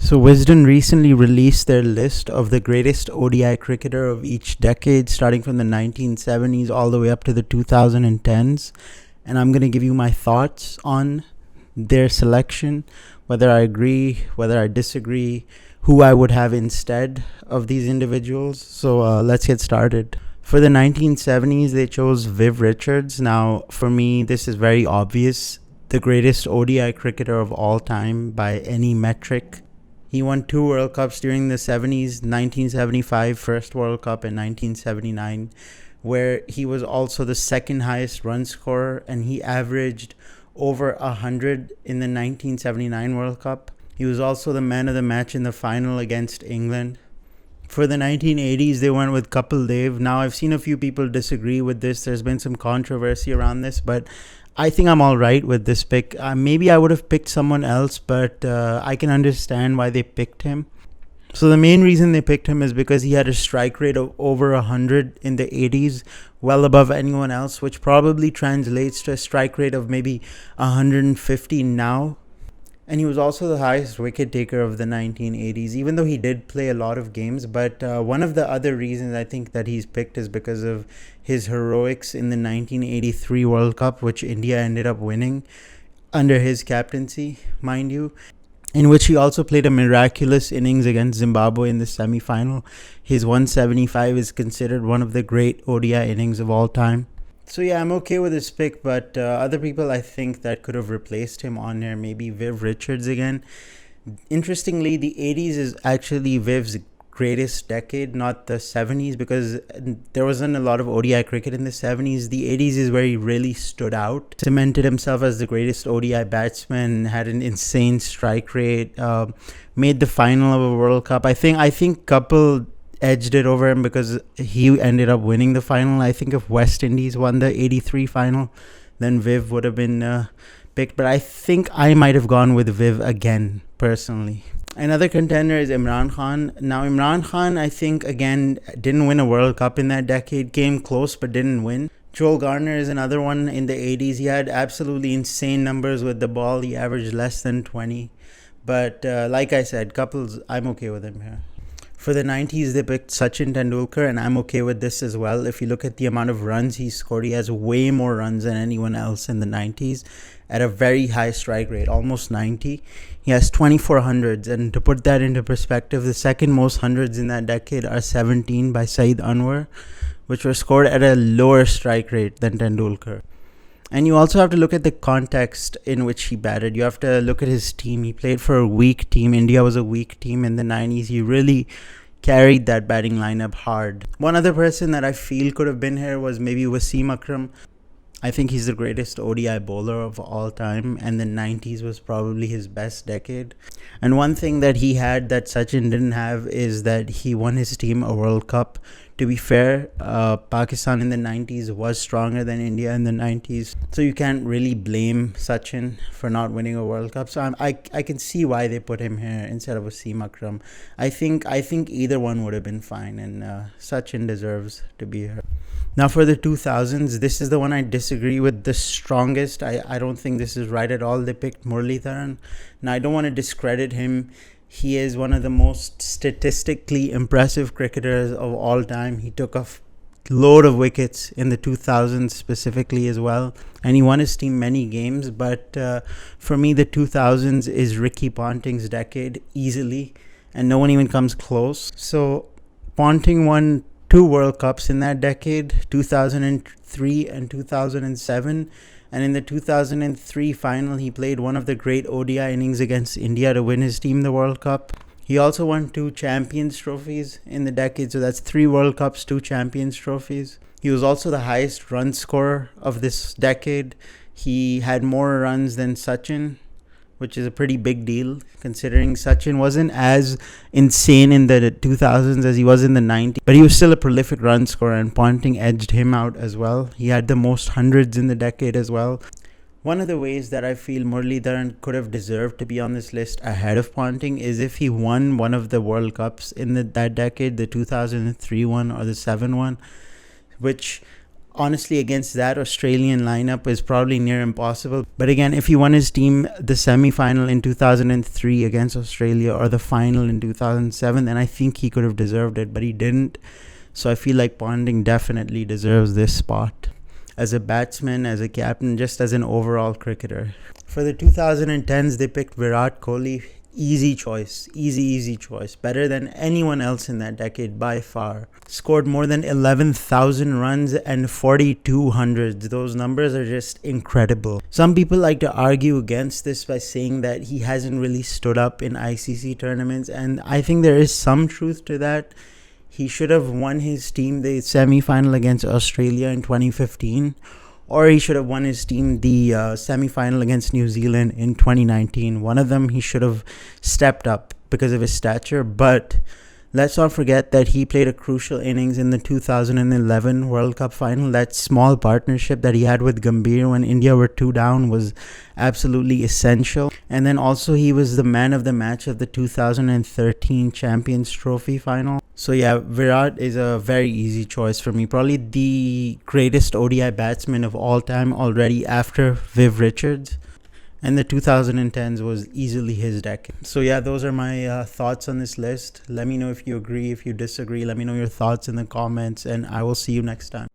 So Wisden recently released their list of the greatest ODI cricketer of each decade, starting from the 1970s all the way up to the 2010s. And I'm going to give you my thoughts on their selection, whether I agree, whether I disagree, who I would have instead of these individuals. So let's get started. For the 1970s, they chose Viv Richards. Now, for me, this is very obvious. The greatest ODI cricketer of all time by any metric. He won 2 World Cups during the 70s, 1975 first World Cup and 1979, where he was also the second highest run scorer, and he averaged over 100 in the 1979 World Cup. He was also the man of the match in the final against England. For the 1980s, they went with Kapil Dev. Now, I've seen a few people disagree with this. There's been some controversy around this, but I think I'm all right with this pick. Maybe I would have picked someone else, but I can understand why they picked him. So the main reason they picked him is because he had a strike rate of over 100 in the 80s, well above anyone else, which probably translates to a strike rate of maybe 150 now. And he was also the highest wicket taker of the 1980s, even though he did play a lot of games. But one of the other reasons I think that he's picked is because of his heroics in the 1983 World Cup, which India ended up winning under his captaincy, mind you, in which he also played a miraculous innings against Zimbabwe in the semi-final. His 175 is considered one of the great ODI innings of all time. So yeah, I'm okay with his pick, but other people I think that could have replaced him on there, maybe Viv Richards again. Interestingly, the 80s is actually Viv's greatest decade, not the 70s, because there wasn't a lot of ODI cricket in the 70s. The 80s is where he really stood out, cemented himself as the greatest ODI batsman, had an insane strike rate, made the final of a World Cup. I think Kapil edged it over him because he ended up winning the final. I think if West Indies won the 83 final, then Viv would have been picked. But I think I might have gone with Viv again, personally. Another contender is Imran Khan. Now, Imran Khan, I think, again, didn't win a World Cup in that decade. Came close, but didn't win. Joel Garner is another one in the 80s. He had absolutely insane numbers with the ball. He averaged less than 20. But like I said, I'm okay with him here. For the 90s, they picked Sachin Tendulkar, and I'm okay with this as well. If you look at the amount of runs he scored, he has way more runs than anyone else in the 90s at a very high strike rate, almost 90. He has 24 hundreds, and to put that into perspective, the second most hundreds in that decade are 17 by Saeed Anwar, which were scored at a lower strike rate than Tendulkar. And you also have to look at the context in which he batted. You have to look at his team. He played for a weak team. India was a weak team in the 90s. He really carried that batting lineup hard. One other person that I feel could have been here was maybe Wasim Akram. I think he's the greatest ODI bowler of all time, and the 90s was probably his best decade. And one thing that he had that Sachin didn't have is that he won his team a World Cup. To be fair, Pakistan in the 90s was stronger than India in the 90s. So you can't really blame Sachin for not winning a World Cup. So I can see why they put him here instead of Wasim Akram. I think either one would have been fine, and Sachin deserves to be here. Now for the 2000s, this is the one I disagree with the strongest. I don't think this is right at all. They picked Muralitharan. Now I don't want to discredit him. He is one of the most statistically impressive cricketers of all time. He took a load of wickets in the 2000s specifically as well, and he won his team many games. But for me, the 2000s is Ricky Ponting's decade easily, and no one even comes close. So Ponting won 2 World Cups in that decade, 2003 and 2007. And in the 2003 final, he played one of the great ODI innings against India to win his team the World Cup. He also won 2 Champions trophies in the decade. So that's 3 World Cups, 2 Champions trophies. He was also the highest run scorer of this decade. He had more runs than Sachin, which is a pretty big deal considering Sachin wasn't as insane in the 2000s as he was in the 90s. But he was still a prolific run scorer, and Ponting edged him out as well. He had the most hundreds in the decade as well. One of the ways that I feel Muralitharan could have deserved to be on this list ahead of Ponting is if he won one of the World Cups in that decade, the 2003 one or the 7 one, which honestly, against that Australian lineup is probably near impossible. But again, if he won his team the semi-final in 2003 against Australia or the final in 2007, then I think he could have deserved it, but he didn't. So I feel like Ponting definitely deserves this spot as a batsman, as a captain, just as an overall cricketer. For the 2010s, they picked Virat Kohli. Easy choice. Easy choice. Better than anyone else in that decade by far. Scored more than 11,000 runs and 42 hundreds. Those numbers are just incredible. Some people like to argue against this by saying that he hasn't really stood up in ICC tournaments, and I think there is some truth to that. He should have won his team the semi-final against Australia in 2015, or he should have won his team the semi-final against New Zealand in 2019. One of them he should have stepped up because of his stature, but let's not forget that he played a crucial innings in the 2011 World Cup final. That small partnership that he had with Gambhir when India were 2 down was absolutely essential. And then also he was the man of the match of the 2013 Champions Trophy final. So yeah, Virat is a very easy choice for me. Probably the greatest ODI batsman of all time already after Viv Richards. And the 2010s was easily his decade. So yeah, those are my thoughts on this list. Let me know if you agree, if you disagree. Let me know your thoughts in the comments, and I will see you next time.